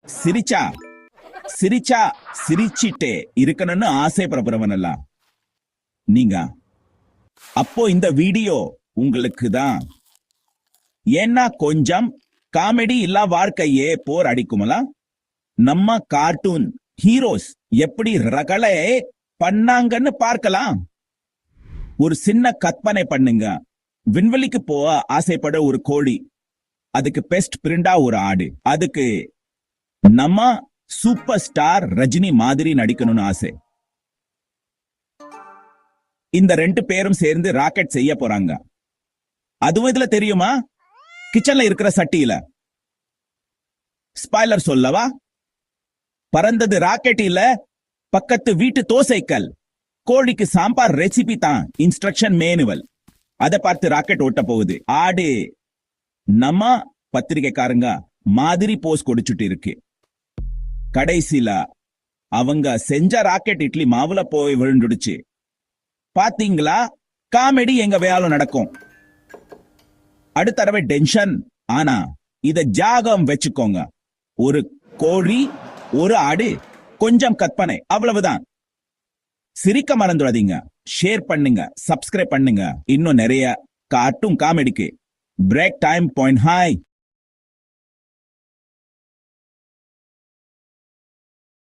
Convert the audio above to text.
சிரிச்சா சிரிச்சா சிரிச்சிட்டே இருக்கணும்னு ஆசைப்படுறவனல்ல நீங்க. அப்போ இந்த வீடியோ உங்களுக்கு தான். ஏன்னா கொஞ்சம் காமெடி இல்லா வாழ்க்கையே போர் அடிக்குமல. நம்ம கார்ட்டூன் ஹீரோஸ் எப்படி ரகளை பண்ணாங்கன்னு பார்க்கலாம். ஒரு சின்ன கற்பனை பண்ணுங்க. விண்வெளிக்கு போக ஆசைப்பட ஒரு கோழி, அதுக்கு பெஸ்ட் பிரிண்டா ஒரு ஆடு, அதுக்கு நம்ம சூப்பர் ஸ்டார் ரஜினி மாதிரி நடிக்கணும்னு ஆசை. இந்த ரெண்டு பேரும் சேர்ந்து ராக்கெட் செய்ய போறாங்க. அதுவும் இதுல தெரியுமா, கிச்சன்ல இருக்கிற சட்டியில. ஸ்பாய்லர் சொல்லவா? பறந்தது ராக்கெட் இல்ல, பக்கத்து வீட்டு தோசைக்கல். கோழிக்கு சாம்பார் ரெசிபி தான் இன்ஸ்ட்ரக்ஷன் மேனுவல். அதை பார்த்து ராக்கெட் ஓட்ட போகுது. ஆடு நம்ம பத்திரிகைக்காரங்க மாதிரி போஸ் கொடுச்சுட்டு இருக்கு. கடைசியில அவங்க செஞ்ச ராக்கெட் இட்லி மாவுல போய் விழுந்துடுச்சு. பாத்தீங்களா, காமெடி எங்க வேலை நடக்கும். அடுத்த தடவை டென்ஷன். ஆனா இத ஜாகம் வச்சுக்கோங்க. ஒரு கோழி, ஒரு ஆடு, கொஞ்சம் கற்பனை, அவ்வளவுதான். சிரிக்க மறந்துடாதீங்க. ஷேர் பண்ணுங்க, சப்ஸ்கிரைப் பண்ணுங்க. இன்னும் நிறைய கார்ட்டூன் காமெடிக்கு. Break time point. ஹாய்.